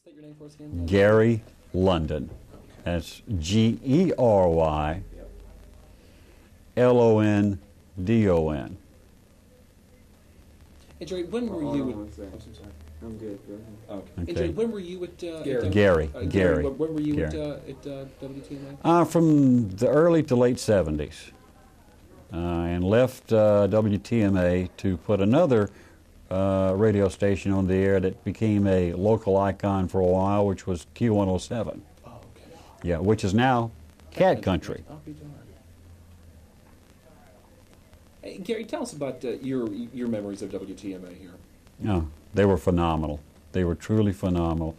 State your name for us again. Gery London. That's G-E-R-Y-L-O-N-D-O-N. Hey, Jerry, when were you? I'm good. Go ahead. Okay. Okay. Hey, Jerry, when were you at? Gary. Gary. When were you Gary. at WTMA? From the early to late 70s. And left WTMA to put another radio station on the air that became a local icon for a while, which was Q107. Oh, okay. Yeah, which is now Cat Country. I'll be darned. Hey, Gary, tell us about your memories of WTMA here. No, they were phenomenal. They were truly phenomenal.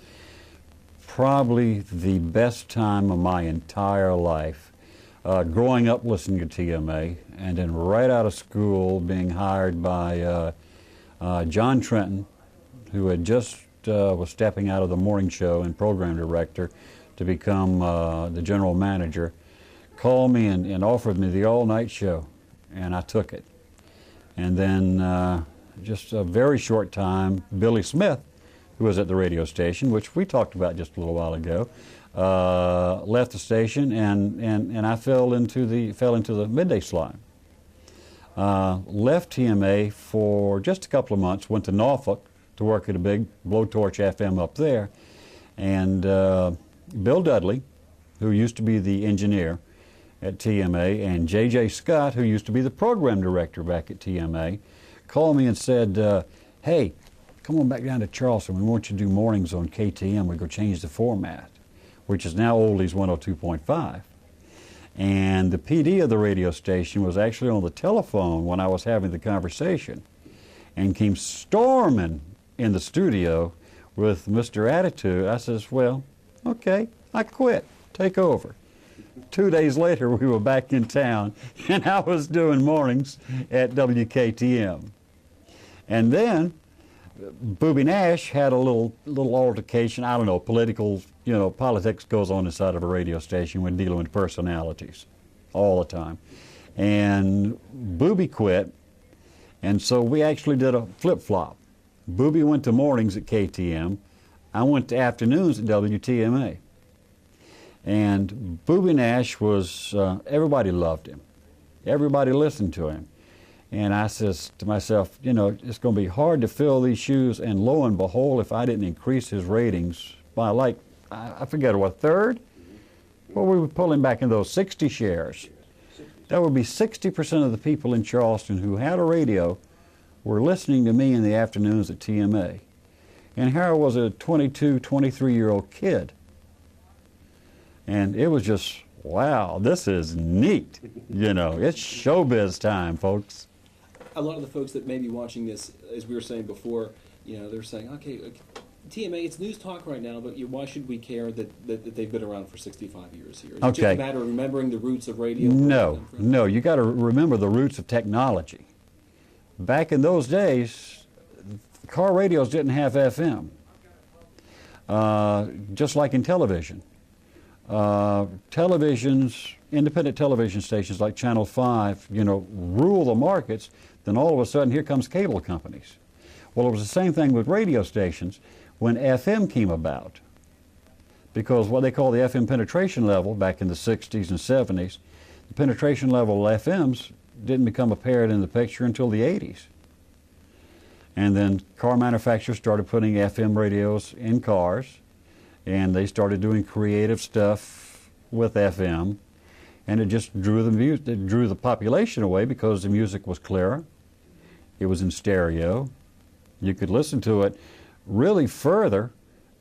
Probably the best time of my entire life. Growing up listening to TMA, and then right out of school being hired by John Trenton, who had just was stepping out of the morning show and program director to become the general manager, called me and offered me the all-night show, and I took it. And then just a very short time, Billy Smith, who was at the radio station, which we talked about just a little while ago, left the station, and I fell into the midday slot. Left TMA for just a couple of months, went to Norfolk to work at a big blowtorch FM up there, and Bill Dudley, who used to be the engineer at TMA, and J.J. Scott, who used to be the program director back at TMA, called me and said, hey, come on back down to Charleston. We want you to do mornings on KTM. We're going to change the format, which is now Oldies 102.5. And the PD of the radio station was actually on the telephone when I was having the conversation and came storming in the studio with Mr. Attitude. I says, well, okay, I quit. Take over. 2 days later, we were back in town, and I was doing mornings at WKTM. And then Booby Nash had a little altercation. I don't know, politics goes on inside of a radio station when dealing with personalities all the time. And Booby quit, and so we actually did a flip-flop. Booby went to mornings at KTM. I went to afternoons at WTMA. And Booby Nash was, everybody loved him. Everybody listened to him. And I says to myself, it's going to be hard to fill these shoes, and lo and behold, if I didn't increase his ratings by like, I forget what, third? Well, we were pulling back in those 60 shares. That would be 60% of the people in Charleston who had a radio were listening to me in the afternoons at TMA. And here I was, a 22, 23-year-old kid. And it was just, wow, this is neat. It's showbiz time, folks. A lot of the folks that may be watching this, as we were saying before, they're saying, okay, TMA, it's news talk right now, but why should we care that they've been around for 65 years here? Is it just a matter of remembering the roots of radio? No, you got to remember the roots of technology. Back in those days, car radios didn't have FM, just like in television. Independent television stations like Channel 5, rule the markets, then all of a sudden here comes cable companies. Well, it was the same thing with radio stations when FM came about, because what they call the FM penetration level back in the 60s and 70s, the penetration level of FMs didn't become apparent in the picture until the 80s. And then car manufacturers started putting FM radios in cars, and they started doing creative stuff with FM, and it just drew the population away because the music was clearer. It was in stereo. You could listen to it really further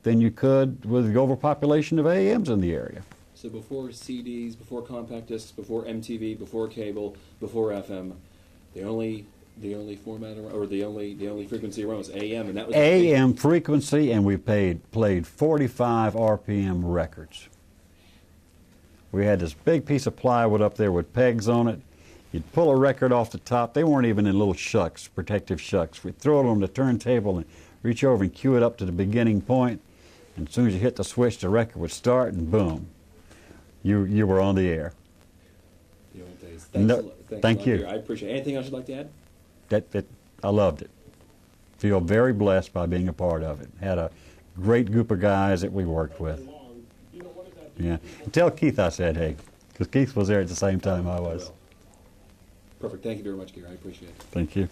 than you could with the overpopulation of AMs in the area. So before CDs, before compact discs, before MTV, before cable, before FM, the only format or the only frequency around was AM, and that was AM frequency, and we played 45 RPM records. We had this big piece of plywood up there with pegs on it. You'd pull a record off the top. They weren't even in little shucks, protective shucks. We'd throw it on the turntable and reach over and cue it up to the beginning point. And as soon as you hit the switch, the record would start, and boom, you were on the air. The old days. Thank you. Here. I appreciate it. Anything else you'd like to add? I loved it. Feel very blessed by being a part of it. Had a great group of guys that we worked with. Yeah. And tell Keith I said hey, because Keith was there at the same time I was. Perfect. Thank you very much, Gery. I appreciate it. Thank you.